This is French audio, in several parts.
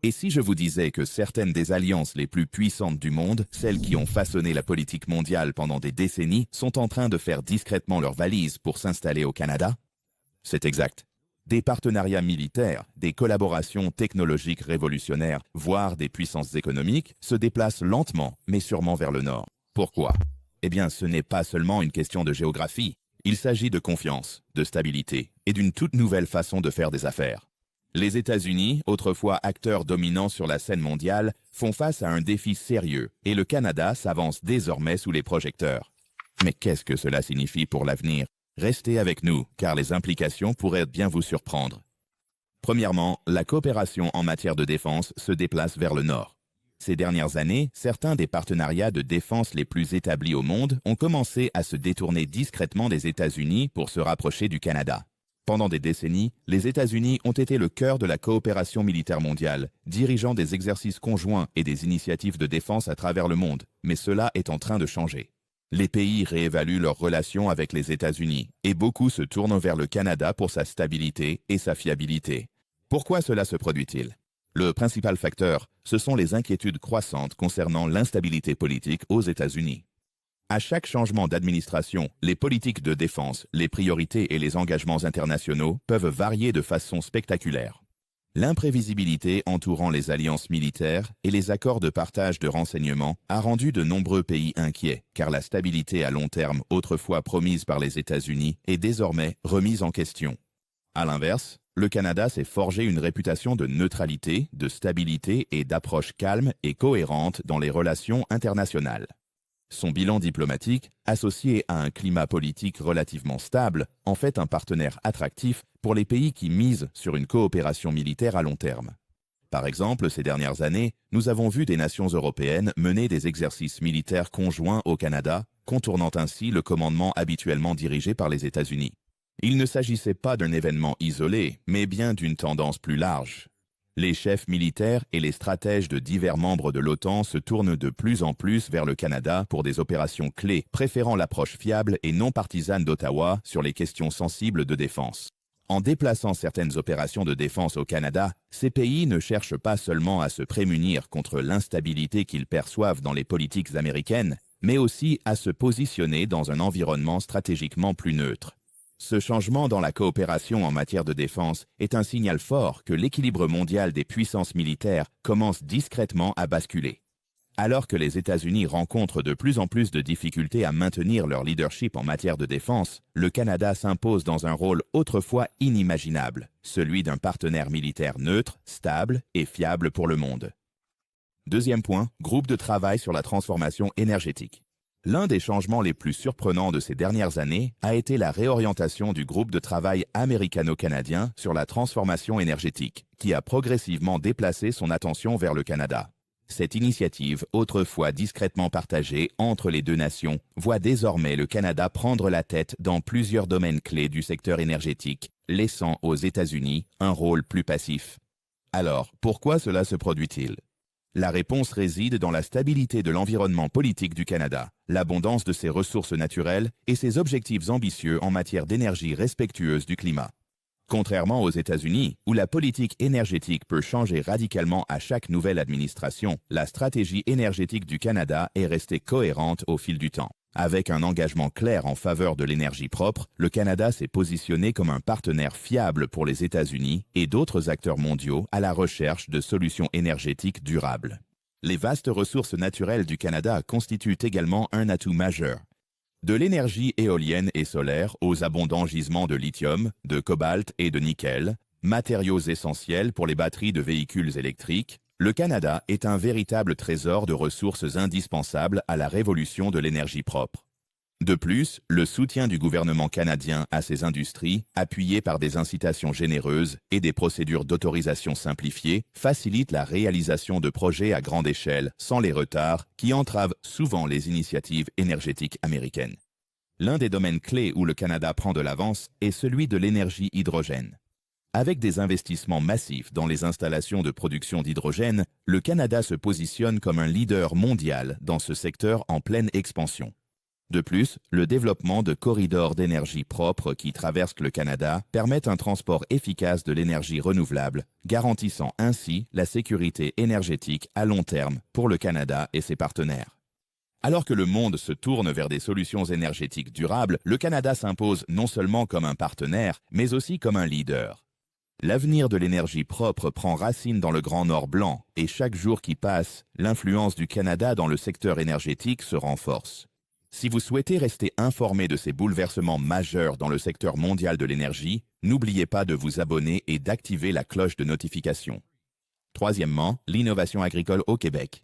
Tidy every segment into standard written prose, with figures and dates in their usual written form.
Et si je vous disais que certaines des alliances les plus puissantes du monde, celles qui ont façonné la politique mondiale pendant des décennies, sont en train de faire discrètement leurs valises pour s'installer au Canada? C'est exact. Des partenariats militaires, des collaborations technologiques révolutionnaires, voire des puissances économiques, se déplacent lentement, mais sûrement vers le nord. Pourquoi? Eh bien, ce n'est pas seulement une question de géographie. Il s'agit de confiance, de stabilité et d'une toute nouvelle façon de faire des affaires. Les États-Unis, autrefois acteurs dominants sur la scène mondiale, font face à un défi sérieux et le Canada s'avance désormais sous les projecteurs. Mais qu'est-ce que cela signifie pour l'avenir? Restez avec nous, car les implications pourraient bien vous surprendre. Premièrement, la coopération en matière de défense se déplace vers le nord. Ces dernières années, certains des partenariats de défense les plus établis au monde ont commencé à se détourner discrètement des États-Unis pour se rapprocher du Canada. Pendant des décennies, les États-Unis ont été le cœur de la coopération militaire mondiale, dirigeant des exercices conjoints et des initiatives de défense à travers le monde, mais cela est en train de changer. Les pays réévaluent leurs relations avec les États-Unis et beaucoup se tournent vers le Canada pour sa stabilité et sa fiabilité. Pourquoi cela se produit-il? Le principal facteur, ce sont les inquiétudes croissantes concernant l'instabilité politique aux États-Unis. À chaque changement d'administration, les politiques de défense, les priorités et les engagements internationaux peuvent varier de façon spectaculaire. L'imprévisibilité entourant les alliances militaires et les accords de partage de renseignements a rendu de nombreux pays inquiets, car la stabilité à long terme autrefois promise par les États-Unis est désormais remise en question. À l'inverse, le Canada s'est forgé une réputation de neutralité, de stabilité et d'approche calme et cohérente dans les relations internationales. Son bilan diplomatique, associé à un climat politique relativement stable, en fait un partenaire attractif pour les pays qui misent sur une coopération militaire à long terme. Par exemple, ces dernières années, nous avons vu des nations européennes mener des exercices militaires conjoints au Canada, contournant ainsi le commandement habituellement dirigé par les États-Unis. Il ne s'agissait pas d'un événement isolé, mais bien d'une tendance plus large. Les chefs militaires et les stratèges de divers membres de l'OTAN se tournent de plus en plus vers le Canada pour des opérations clés, préférant l'approche fiable et non partisane d'Ottawa sur les questions sensibles de défense. En déplaçant certaines opérations de défense au Canada, ces pays ne cherchent pas seulement à se prémunir contre l'instabilité qu'ils perçoivent dans les politiques américaines, mais aussi à se positionner dans un environnement stratégiquement plus neutre. Ce changement dans la coopération en matière de défense est un signal fort que l'équilibre mondial des puissances militaires commence discrètement à basculer. Alors que les États-Unis rencontrent de plus en plus de difficultés à maintenir leur leadership en matière de défense, le Canada s'impose dans un rôle autrefois inimaginable, celui d'un partenaire militaire neutre, stable et fiable pour le monde. Deuxième point, groupe de travail sur la transformation énergétique. L'un des changements les plus surprenants de ces dernières années a été la réorientation du groupe de travail américano-canadien sur la transformation énergétique, qui a progressivement déplacé son attention vers le Canada. Cette initiative, autrefois discrètement partagée entre les deux nations, voit désormais le Canada prendre la tête dans plusieurs domaines clés du secteur énergétique, laissant aux États-Unis un rôle plus passif. Alors, pourquoi cela se produit-il? La réponse réside dans la stabilité de l'environnement politique du Canada, l'abondance de ses ressources naturelles et ses objectifs ambitieux en matière d'énergie respectueuse du climat. Contrairement aux États-Unis, où la politique énergétique peut changer radicalement à chaque nouvelle administration, la stratégie énergétique du Canada est restée cohérente au fil du temps. Avec un engagement clair en faveur de l'énergie propre, le Canada s'est positionné comme un partenaire fiable pour les États-Unis et d'autres acteurs mondiaux à la recherche de solutions énergétiques durables. Les vastes ressources naturelles du Canada constituent également un atout majeur. De l'énergie éolienne et solaire aux abondants gisements de lithium, de cobalt et de nickel, matériaux essentiels pour les batteries de véhicules électriques, le Canada est un véritable trésor de ressources indispensables à la révolution de l'énergie propre. De plus, le soutien du gouvernement canadien à ces industries, appuyé par des incitations généreuses et des procédures d'autorisation simplifiées, facilite la réalisation de projets à grande échelle sans les retards qui entravent souvent les initiatives énergétiques américaines. L'un des domaines clés où le Canada prend de l'avance est celui de l'énergie hydrogène. Avec des investissements massifs dans les installations de production d'hydrogène, le Canada se positionne comme un leader mondial dans ce secteur en pleine expansion. De plus, le développement de corridors d'énergie propre qui traversent le Canada permet un transport efficace de l'énergie renouvelable, garantissant ainsi la sécurité énergétique à long terme pour le Canada et ses partenaires. Alors que le monde se tourne vers des solutions énergétiques durables, le Canada s'impose non seulement comme un partenaire, mais aussi comme un leader. L'avenir de l'énergie propre prend racine dans le Grand Nord blanc, et chaque jour qui passe, l'influence du Canada dans le secteur énergétique se renforce. Si vous souhaitez rester informé de ces bouleversements majeurs dans le secteur mondial de l'énergie, n'oubliez pas de vous abonner et d'activer la cloche de notification. Troisièmement, l'innovation agricole au Québec.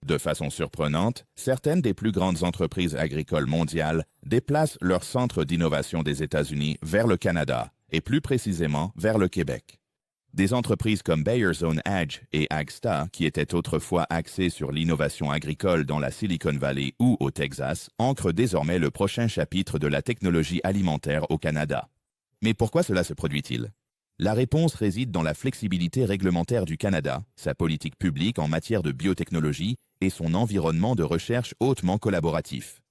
De façon surprenante, certaines des plus grandes entreprises agricoles mondiales déplacent leur centre d'innovation des États-Unis vers le Canada, et plus précisément vers le Québec. Des entreprises comme Bayer's Own Edge et Agsta, qui étaient autrefois axées sur l'innovation agricole dans la Silicon Valley ou au Texas, ancrent désormais le prochain chapitre de la technologie alimentaire au Canada. Mais pourquoi cela se produit-il? La réponse réside dans la flexibilité réglementaire du Canada, sa politique publique en matière de biotechnologie et son environnement de recherche hautement collaboratif.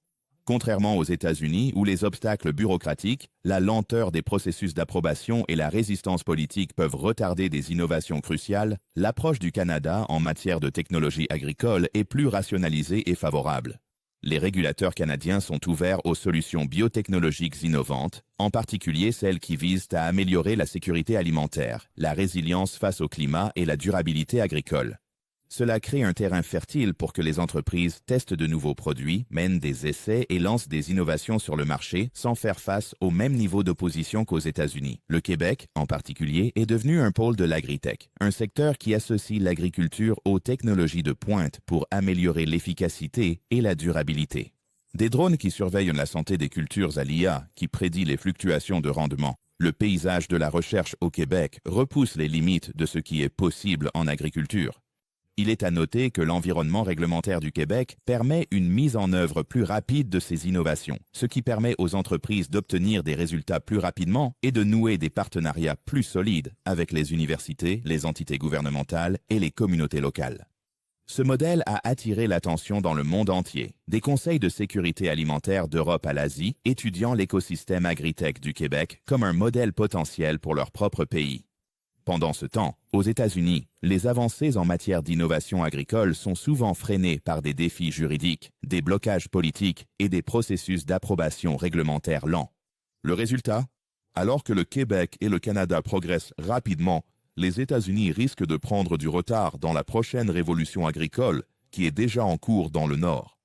Contrairement aux États-Unis, où les obstacles bureaucratiques, la lenteur des processus d'approbation et la résistance politique peuvent retarder des innovations cruciales, l'approche du Canada en matière de technologie agricole est plus rationalisée et favorable. Les régulateurs canadiens sont ouverts aux solutions biotechnologiques innovantes, en particulier celles qui visent à améliorer la sécurité alimentaire, la résilience face au climat et la durabilité agricole. Cela crée un terrain fertile pour que les entreprises testent de nouveaux produits, mènent des essais et lancent des innovations sur le marché sans faire face au même niveau d'opposition qu'aux États-Unis. Le Québec, en particulier, est devenu un pôle de l'agritech, un secteur qui associe l'agriculture aux technologies de pointe pour améliorer l'efficacité et la durabilité. Des drones qui surveillent la santé des cultures à l'IA, qui prédit les fluctuations de rendement. Le paysage de la recherche au Québec repousse les limites de ce qui est possible en agriculture. Il est à noter que l'environnement réglementaire du Québec permet une mise en œuvre plus rapide de ces innovations, ce qui permet aux entreprises d'obtenir des résultats plus rapidement et de nouer des partenariats plus solides avec les universités, les entités gouvernementales et les communautés locales. Ce modèle a attiré l'attention dans le monde entier, des conseils de sécurité alimentaire d'Europe à l'Asie étudiant l'écosystème agritech du Québec comme un modèle potentiel pour leur propre pays. Pendant ce temps, aux États-Unis, les avancées en matière d'innovation agricole sont souvent freinées par des défis juridiques, des blocages politiques et des processus d'approbation réglementaire lents. Le résultat? Alors que le Québec et le Canada progressent rapidement, les États-Unis risquent de prendre du retard dans la prochaine révolution agricole qui est déjà en cours dans le Nord.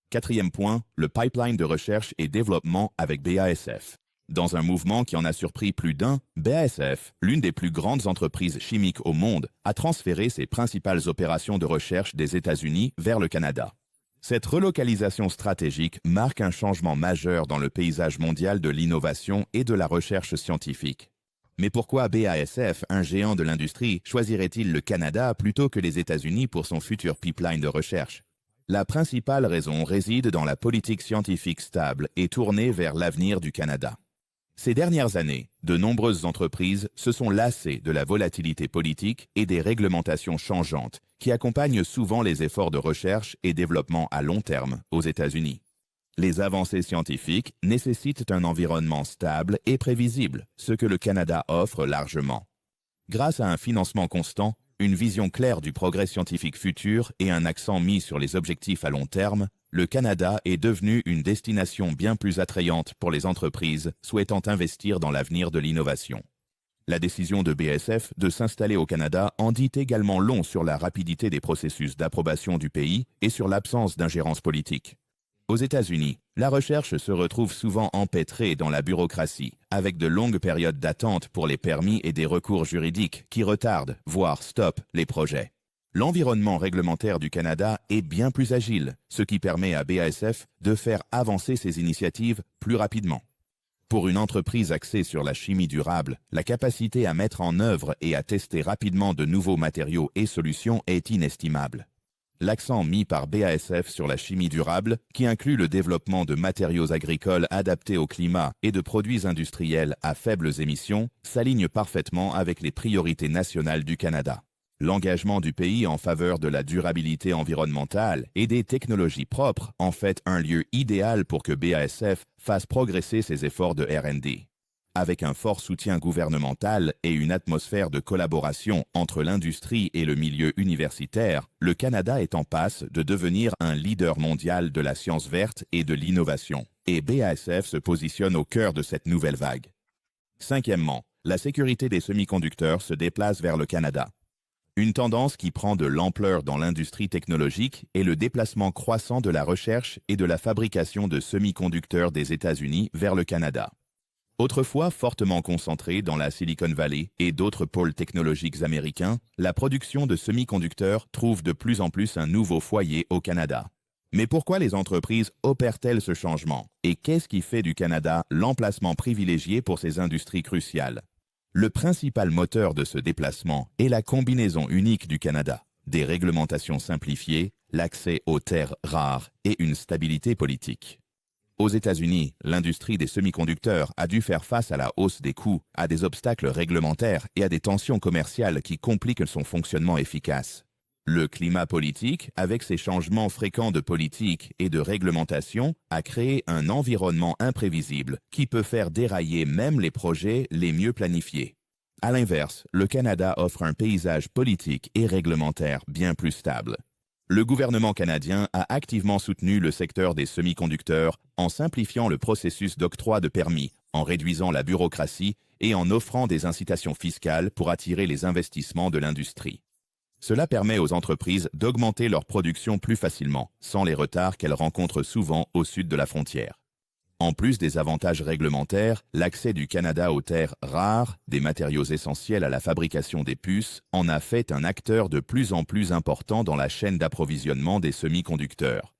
Quatrième point, le pipeline de recherche et développement avec BASF. Dans un mouvement qui en a surpris plus d'un, BASF, l'une des plus grandes entreprises chimiques au monde, a transféré ses principales opérations de recherche des États-Unis vers le Canada. Cette relocalisation stratégique marque un changement majeur dans le paysage mondial de l'innovation et de la recherche scientifique. Mais pourquoi BASF, un géant de l'industrie, choisirait-il le Canada plutôt que les États-Unis pour son futur pipeline de recherche? La principale raison réside dans la politique scientifique stable et tournée vers l'avenir du Canada. Ces dernières années, de nombreuses entreprises se sont lassées de la volatilité politique et des réglementations changeantes qui accompagnent souvent les efforts de recherche et développement à long terme aux États-Unis. Les avancées scientifiques nécessitent un environnement stable et prévisible, ce que le Canada offre largement. Grâce à un financement constant, une vision claire du progrès scientifique futur et un accent mis sur les objectifs à long terme, le Canada est devenu une destination bien plus attrayante pour les entreprises souhaitant investir dans l'avenir de l'innovation. La décision de BASF de s'installer au Canada en dit également long sur la rapidité des processus d'approbation du pays et sur l'absence d'ingérence politique. Aux États-Unis, la recherche se retrouve souvent empêtrée dans la bureaucratie, avec de longues périodes d'attente pour les permis et des recours juridiques qui retardent, voire stoppent, les projets. L'environnement réglementaire du Canada est bien plus agile, ce qui permet à BASF de faire avancer ses initiatives plus rapidement. Pour une entreprise axée sur la chimie durable, la capacité à mettre en œuvre et à tester rapidement de nouveaux matériaux et solutions est inestimable. L'accent mis par BASF sur la chimie durable, qui inclut le développement de matériaux agricoles adaptés au climat et de produits industriels à faibles émissions, s'aligne parfaitement avec les priorités nationales du Canada. L'engagement du pays en faveur de la durabilité environnementale et des technologies propres en fait un lieu idéal pour que BASF fasse progresser ses efforts de R&D. Avec un fort soutien gouvernemental et une atmosphère de collaboration entre l'industrie et le milieu universitaire, le Canada est en passe de devenir un leader mondial de la science verte et de l'innovation. Et BASF se positionne au cœur de cette nouvelle vague. Cinquièmement, la sécurité des semi-conducteurs se déplace vers le Canada. Une tendance qui prend de l'ampleur dans l'industrie technologique est le déplacement croissant de la recherche et de la fabrication de semi-conducteurs des États-Unis vers le Canada. Autrefois fortement concentrée dans la Silicon Valley et d'autres pôles technologiques américains, la production de semi-conducteurs trouve de plus en plus un nouveau foyer au Canada. Mais pourquoi les entreprises opèrent-elles ce changement? Et qu'est-ce qui fait du Canada l'emplacement privilégié pour ces industries cruciales? Le principal moteur de ce déplacement est la combinaison unique du Canada, des réglementations simplifiées, l'accès aux terres rares et une stabilité politique. Aux États-Unis, l'industrie des semi-conducteurs a dû faire face à la hausse des coûts, à des obstacles réglementaires et à des tensions commerciales qui compliquent son fonctionnement efficace. Le climat politique, avec ses changements fréquents de politique et de réglementation, a créé un environnement imprévisible qui peut faire dérailler même les projets les mieux planifiés. À l'inverse, le Canada offre un paysage politique et réglementaire bien plus stable. Le gouvernement canadien a activement soutenu le secteur des semi-conducteurs en simplifiant le processus d'octroi de permis, en réduisant la bureaucratie et en offrant des incitations fiscales pour attirer les investissements de l'industrie. Cela permet aux entreprises d'augmenter leur production plus facilement, sans les retards qu'elles rencontrent souvent au sud de la frontière. En plus des avantages réglementaires, l'accès du Canada aux terres rares, des matériaux essentiels à la fabrication des puces, en a fait un acteur de plus en plus important dans la chaîne d'approvisionnement des semi-conducteurs.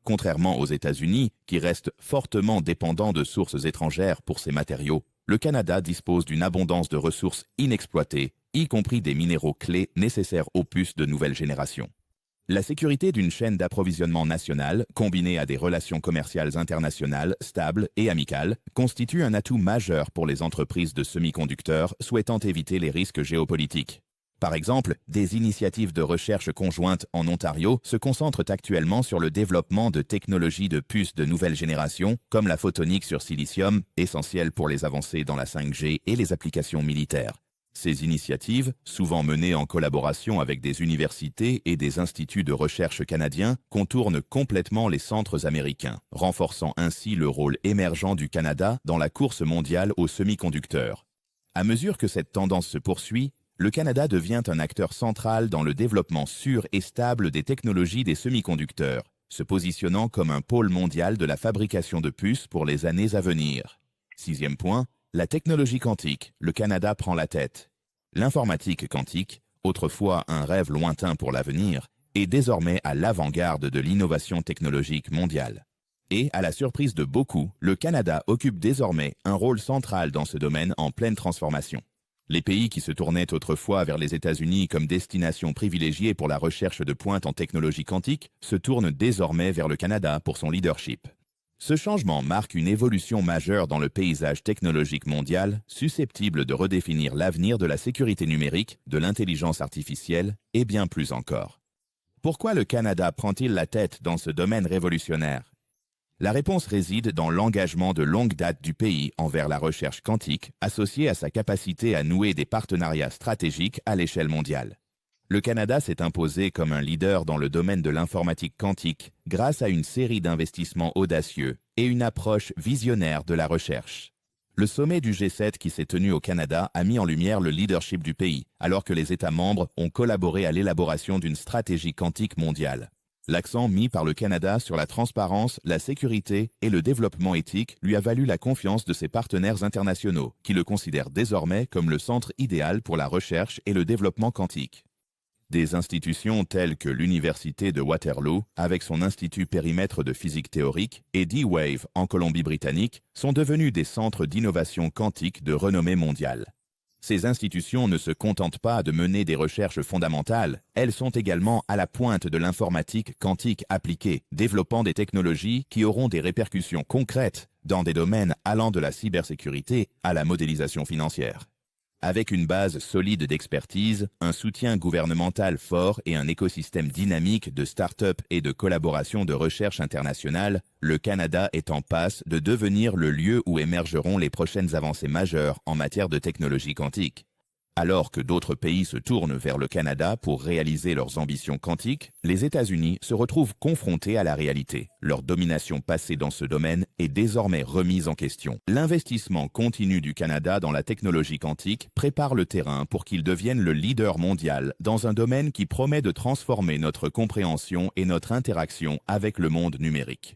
Contrairement aux États-Unis, qui restent fortement dépendants de sources étrangères pour ces matériaux, le Canada dispose d'une abondance de ressources inexploitées, y compris des minéraux clés nécessaires aux puces de nouvelle génération. La sécurité d'une chaîne d'approvisionnement nationale, combinée à des relations commerciales internationales stables et amicales, constitue un atout majeur pour les entreprises de semi-conducteurs souhaitant éviter les risques géopolitiques. Par exemple, des initiatives de recherche conjointes en Ontario se concentrent actuellement sur le développement de technologies de puces de nouvelle génération, comme la photonique sur silicium, essentielle pour les avancées dans la 5G et les applications militaires. Ces initiatives, souvent menées en collaboration avec des universités et des instituts de recherche canadiens, contournent complètement les centres américains, renforçant ainsi le rôle émergent du Canada dans la course mondiale aux semi-conducteurs. À mesure que cette tendance se poursuit, le Canada devient un acteur central dans le développement sûr et stable des technologies des semi-conducteurs, se positionnant comme un pôle mondial de la fabrication de puces pour les années à venir. Sixième point, la technologie quantique, le Canada prend la tête. L'informatique quantique, autrefois un rêve lointain pour l'avenir, est désormais à l'avant-garde de l'innovation technologique mondiale. Et, à la surprise de beaucoup, le Canada occupe désormais un rôle central dans ce domaine en pleine transformation. Les pays qui se tournaient autrefois vers les États-Unis comme destination privilégiée pour la recherche de pointe en technologie quantique se tournent désormais vers le Canada pour son leadership. Ce changement marque une évolution majeure dans le paysage technologique mondial, susceptible de redéfinir l'avenir de la sécurité numérique, de l'intelligence artificielle et bien plus encore. Pourquoi le Canada prend-il la tête dans ce domaine révolutionnaire? La réponse réside dans l'engagement de longue date du pays envers la recherche quantique, associé à sa capacité à nouer des partenariats stratégiques à l'échelle mondiale. Le Canada s'est imposé comme un leader dans le domaine de l'informatique quantique grâce à une série d'investissements audacieux et une approche visionnaire de la recherche. Le sommet du G7 qui s'est tenu au Canada a mis en lumière le leadership du pays, alors que les États membres ont collaboré à l'élaboration d'une stratégie quantique mondiale. L'accent mis par le Canada sur la transparence, la sécurité et le développement éthique lui a valu la confiance de ses partenaires internationaux, qui le considèrent désormais comme le centre idéal pour la recherche et le développement quantique. Des institutions telles que l'Université de Waterloo, avec son institut périmètre de physique théorique, et D-Wave en Colombie-Britannique, sont devenus des centres d'innovation quantique de renommée mondiale. Ces institutions ne se contentent pas de mener des recherches fondamentales, elles sont également à la pointe de l'informatique quantique appliquée, développant des technologies qui auront des répercussions concrètes dans des domaines allant de la cybersécurité à la modélisation financière. Avec une base solide d'expertise, un soutien gouvernemental fort et un écosystème dynamique de start-up et de collaboration de recherche internationale, le Canada est en passe de devenir le lieu où émergeront les prochaines avancées majeures en matière de technologie quantique. Alors que d'autres pays se tournent vers le Canada pour réaliser leurs ambitions quantiques, les États-Unis se retrouvent confrontés à la réalité. Leur domination passée dans ce domaine est désormais remise en question. L'investissement continu du Canada dans la technologie quantique prépare le terrain pour qu'il devienne le leader mondial dans un domaine qui promet de transformer notre compréhension et notre interaction avec le monde numérique.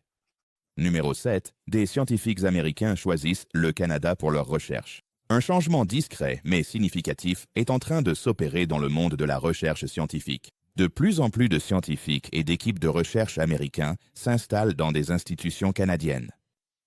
Numéro 7. Des scientifiques américains choisissent le Canada pour leurs recherches. Un changement discret mais significatif est en train de s'opérer dans le monde de la recherche scientifique. De plus en plus de scientifiques et d'équipes de recherche américains s'installent dans des institutions canadiennes.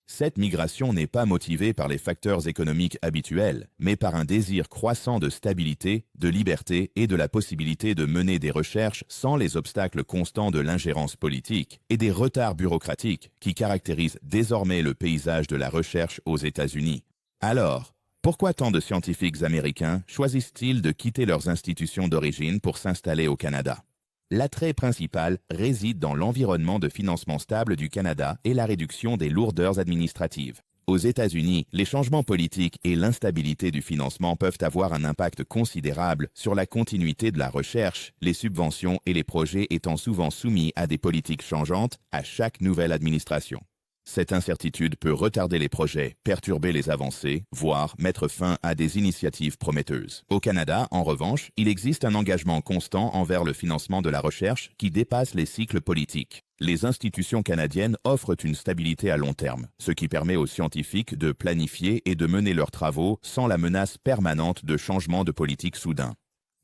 Cette migration n'est pas motivée par les facteurs économiques habituels, mais par un désir croissant de stabilité, de liberté et de la possibilité de mener des recherches sans les obstacles constants de l'ingérence politique et des retards bureaucratiques qui caractérisent désormais le paysage de la recherche aux États-Unis. Alors, pourquoi tant de scientifiques américains choisissent-ils de quitter leurs institutions d'origine pour s'installer au Canada? L'attrait principal réside dans l'environnement de financement stable du Canada et la réduction des lourdeurs administratives. Aux États-Unis, les changements politiques et l'instabilité du financement peuvent avoir un impact considérable sur la continuité de la recherche, les subventions et les projets étant souvent soumis à des politiques changeantes à chaque nouvelle administration. Cette incertitude peut retarder les projets, perturber les avancées, voire mettre fin à des initiatives prometteuses. Au Canada, en revanche, il existe un engagement constant envers le financement de la recherche qui dépasse les cycles politiques. Les institutions canadiennes offrent une stabilité à long terme, ce qui permet aux scientifiques de planifier et de mener leurs travaux sans la menace permanente de changements de politique soudains.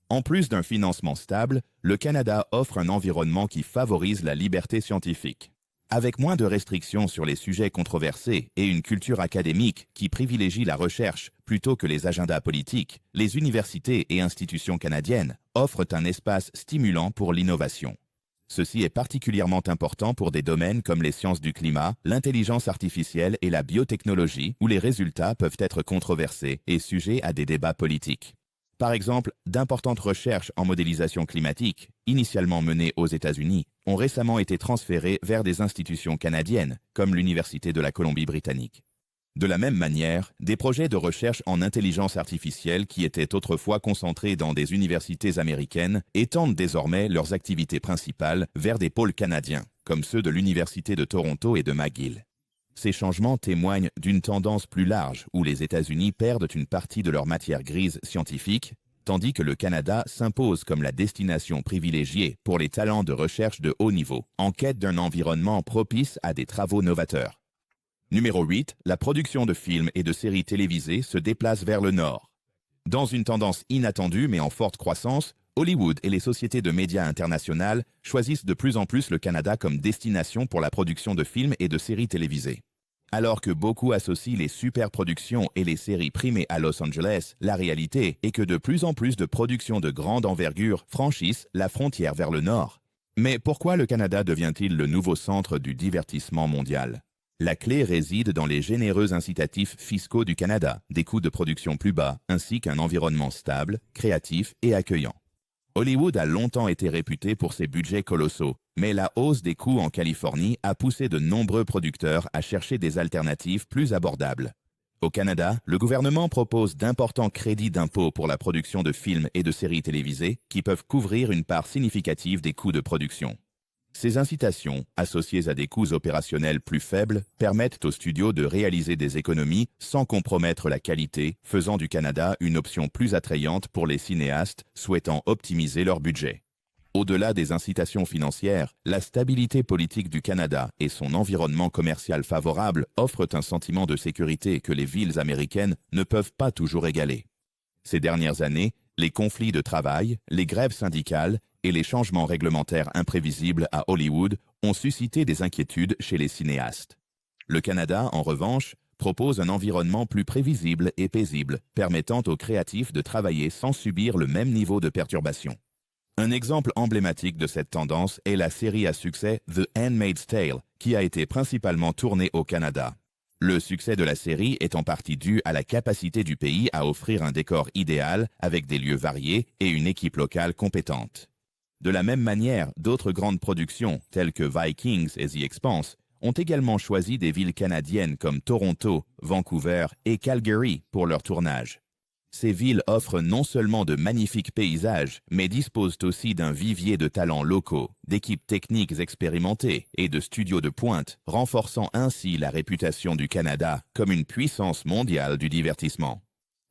En plus d'un financement stable, le Canada offre un environnement qui favorise la liberté scientifique. Avec moins de restrictions sur les sujets controversés et une culture académique qui privilégie la recherche plutôt que les agendas politiques, les universités et institutions canadiennes offrent un espace stimulant pour l'innovation. Ceci est particulièrement important pour des domaines comme les sciences du climat, l'intelligence artificielle et la biotechnologie, où les résultats peuvent être controversés et sujets à des débats politiques. Par exemple, d'importantes recherches en modélisation climatique, initialement menées aux États-Unis, ont récemment été transférées vers des institutions canadiennes, comme l'Université de la Colombie-Britannique. De la même manière, des projets de recherche en intelligence artificielle qui étaient autrefois concentrés dans des universités américaines étendent désormais leurs activités principales vers des pôles canadiens, comme ceux de l'Université de Toronto et de McGill. Ces changements témoignent d'une tendance plus large où les États-Unis perdent une partie de leur matière grise scientifique, tandis que le Canada s'impose comme la destination privilégiée pour les talents de recherche de haut niveau, en quête d'un environnement propice à des travaux novateurs. Numéro 8, la production de films et de séries télévisées se déplace vers le nord. Dans une tendance inattendue mais en forte croissance, Hollywood et les sociétés de médias internationales choisissent de plus en plus le Canada comme destination pour la production de films et de séries télévisées. Alors que beaucoup associent les superproductions et les séries primées à Los Angeles, la réalité est que de plus en plus de productions de grande envergure franchissent la frontière vers le nord. Mais pourquoi le Canada devient-il le nouveau centre du divertissement mondial? La clé réside dans les généreux incitatifs fiscaux du Canada, des coûts de production plus bas, ainsi qu'un environnement stable, créatif et accueillant. Hollywood a longtemps été réputé pour ses budgets colossaux, mais la hausse des coûts en Californie a poussé de nombreux producteurs à chercher des alternatives plus abordables. Au Canada, le gouvernement propose d'importants crédits d'impôt pour la production de films et de séries télévisées qui peuvent couvrir une part significative des coûts de production. Ces incitations, associées à des coûts opérationnels plus faibles, permettent aux studios de réaliser des économies sans compromettre la qualité, faisant du Canada une option plus attrayante pour les cinéastes souhaitant optimiser leur budget. Au-delà des incitations financières, la stabilité politique du Canada et son environnement commercial favorable offrent un sentiment de sécurité que les villes américaines ne peuvent pas toujours égaler. Ces dernières années, les conflits de travail, les grèves syndicales et les changements réglementaires imprévisibles à Hollywood ont suscité des inquiétudes chez les cinéastes. Le Canada, en revanche, propose un environnement plus prévisible et paisible, permettant aux créatifs de travailler sans subir le même niveau de perturbation. Un exemple emblématique de cette tendance est la série à succès The Handmaid's Tale, qui a été principalement tournée au Canada. Le succès de la série est en partie dû à la capacité du pays à offrir un décor idéal avec des lieux variés et une équipe locale compétente. De la même manière, d'autres grandes productions, telles que Vikings et The Expanse, ont également choisi des villes canadiennes comme Toronto, Vancouver et Calgary pour leur tournage. Ces villes offrent non seulement de magnifiques paysages, mais disposent aussi d'un vivier de talents locaux, d'équipes techniques expérimentées et de studios de pointe, renforçant ainsi la réputation du Canada comme une puissance mondiale du divertissement.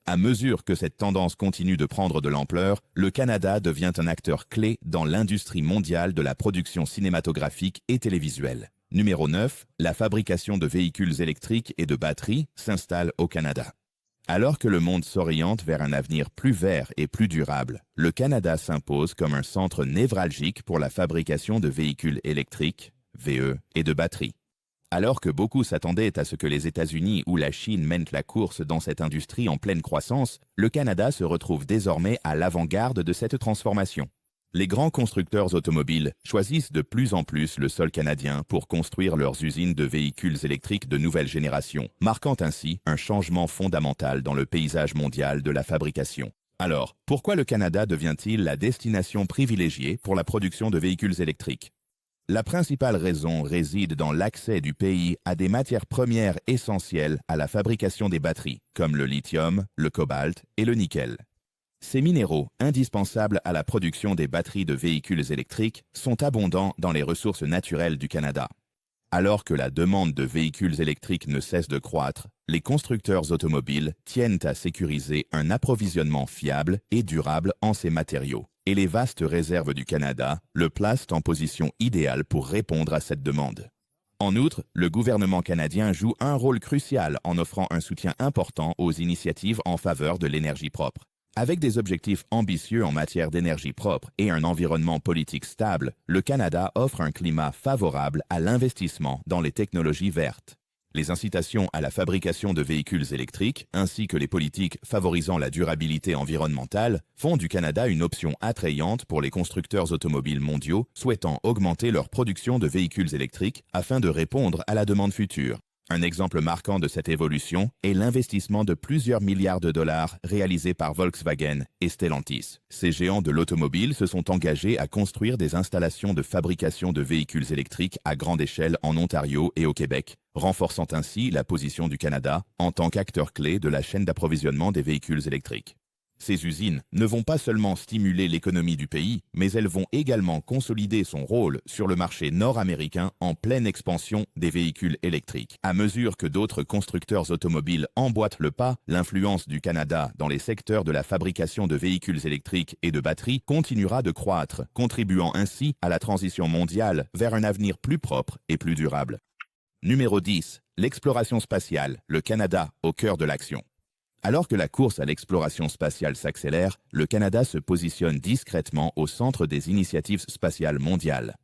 À mesure que cette tendance continue de prendre de l'ampleur, le Canada devient un acteur clé dans l'industrie mondiale de la production cinématographique et télévisuelle. Numéro 9. La fabrication de véhicules électriques et de batteries s'installe au Canada. Alors que le monde s'oriente vers un avenir plus vert et plus durable, le Canada s'impose comme un centre névralgique pour la fabrication de véhicules électriques, VE, et de batteries. Alors que beaucoup s'attendaient à ce que les États-Unis ou la Chine mènent la course dans cette industrie en pleine croissance, le Canada se retrouve désormais à l'avant-garde de cette transformation. Les grands constructeurs automobiles choisissent de plus en plus le sol canadien pour construire leurs usines de véhicules électriques de nouvelle génération, marquant ainsi un changement fondamental dans le paysage mondial de la fabrication. Alors, pourquoi le Canada devient-il la destination privilégiée pour la production de véhicules électriques? La principale raison réside dans l'accès du pays à des matières premières essentielles à la fabrication des batteries, comme le lithium, le cobalt et le nickel. Ces minéraux, indispensables à la production des batteries de véhicules électriques, sont abondants dans les ressources naturelles du Canada. Alors que la demande de véhicules électriques ne cesse de croître, les constructeurs automobiles tiennent à sécuriser un approvisionnement fiable et durable en ces matériaux. Et les vastes réserves du Canada le placent en position idéale pour répondre à cette demande. En outre, le gouvernement canadien joue un rôle crucial en offrant un soutien important aux initiatives en faveur de l'énergie propre. Avec des objectifs ambitieux en matière d'énergie propre et un environnement politique stable, le Canada offre un climat favorable à l'investissement dans les technologies vertes. Les incitations à la fabrication de véhicules électriques, ainsi que les politiques favorisant la durabilité environnementale, font du Canada une option attrayante pour les constructeurs automobiles mondiaux souhaitant augmenter leur production de véhicules électriques afin de répondre à la demande future. Un exemple marquant de cette évolution est l'investissement de plusieurs milliards de dollars réalisé par Volkswagen et Stellantis. Ces géants de l'automobile se sont engagés à construire des installations de fabrication de véhicules électriques à grande échelle en Ontario et au Québec, renforçant ainsi la position du Canada en tant qu'acteur clé de la chaîne d'approvisionnement des véhicules électriques. Ces usines ne vont pas seulement stimuler l'économie du pays, mais elles vont également consolider son rôle sur le marché nord-américain en pleine expansion des véhicules électriques. À mesure que d'autres constructeurs automobiles emboîtent le pas, l'influence du Canada dans les secteurs de la fabrication de véhicules électriques et de batteries continuera de croître, contribuant ainsi à la transition mondiale vers un avenir plus propre et plus durable. Numéro 10. L'exploration spatiale, le Canada au cœur de l'action. Alors que la course à l'exploration spatiale s'accélère, le Canada se positionne discrètement au centre des initiatives spatiales mondiales.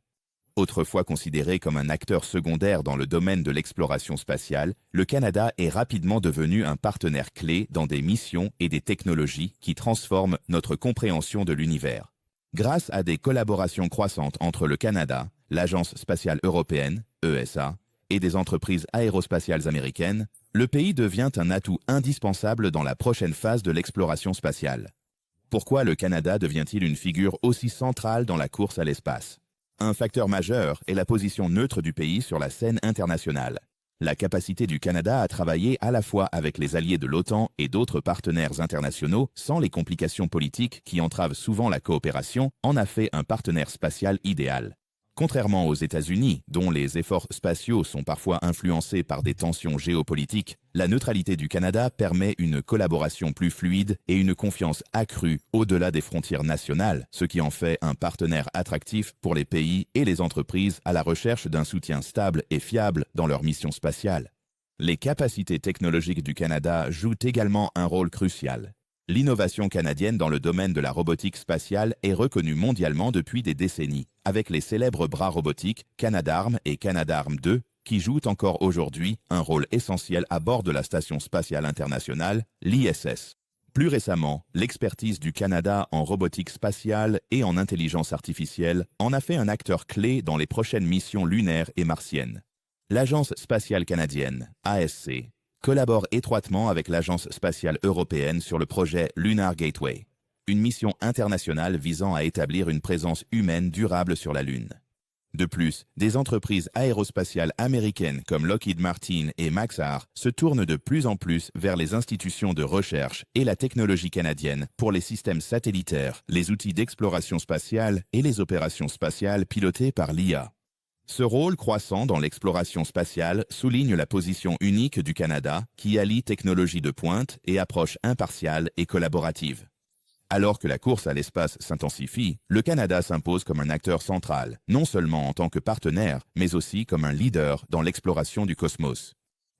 Autrefois considéré comme un acteur secondaire dans le domaine de l'exploration spatiale, le Canada est rapidement devenu un partenaire clé dans des missions et des technologies qui transforment notre compréhension de l'univers. Grâce à des collaborations croissantes entre le Canada, l'Agence spatiale européenne, ESA, et des entreprises aérospatiales américaines, le pays devient un atout indispensable dans la prochaine phase de l'exploration spatiale. Pourquoi le Canada devient-il une figure aussi centrale dans la course à l'espace? Un facteur majeur est la position neutre du pays sur la scène internationale. La capacité du Canada à travailler à la fois avec les alliés de l'OTAN et d'autres partenaires internationaux sans les complications politiques qui entravent souvent la coopération en a fait un partenaire spatial idéal. Contrairement aux États-Unis, dont les efforts spatiaux sont parfois influencés par des tensions géopolitiques, la neutralité du Canada permet une collaboration plus fluide et une confiance accrue au-delà des frontières nationales, ce qui en fait un partenaire attractif pour les pays et les entreprises à la recherche d'un soutien stable et fiable dans leur mission spatiale. Les capacités technologiques du Canada jouent également un rôle crucial. L'innovation canadienne dans le domaine de la robotique spatiale est reconnue mondialement depuis des décennies, avec les célèbres bras robotiques Canadarm et Canadarm2, qui jouent encore aujourd'hui un rôle essentiel à bord de la Station spatiale internationale, l'ISS. Plus récemment, l'expertise du Canada en robotique spatiale et en intelligence artificielle en a fait un acteur clé dans les prochaines missions lunaires et martiennes. L'Agence spatiale canadienne, ASC, collabore étroitement avec l'Agence spatiale européenne sur le projet Lunar Gateway, une mission internationale visant à établir une présence humaine durable sur la Lune. De plus, des entreprises aérospatiales américaines comme Lockheed Martin et Maxar se tournent de plus en plus vers les institutions de recherche et la technologie canadienne pour les systèmes satellitaires, les outils d'exploration spatiale et les opérations spatiales pilotées par l'IA. Ce rôle croissant dans l'exploration spatiale souligne la position unique du Canada qui allie technologie de pointe et approche impartiale et collaborative. Alors que la course à l'espace s'intensifie, le Canada s'impose comme un acteur central, non seulement en tant que partenaire, mais aussi comme un leader dans l'exploration du cosmos.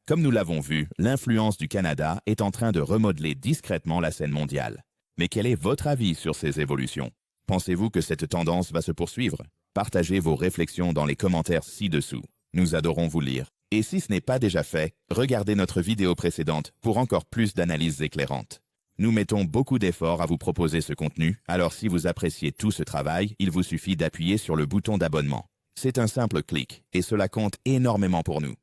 Comme nous l'avons vu, l'influence du Canada est en train de remodeler discrètement la scène mondiale. Mais quel est votre avis sur ces évolutions? Pensez-vous que cette tendance va se poursuivre? Partagez vos réflexions dans les commentaires ci-dessous. Nous adorons vous lire. Et si ce n'est pas déjà fait, regardez notre vidéo précédente pour encore plus d'analyses éclairantes. Nous mettons beaucoup d'efforts à vous proposer ce contenu, alors si vous appréciez tout ce travail, il vous suffit d'appuyer sur le bouton d'abonnement. C'est un simple clic, et cela compte énormément pour nous.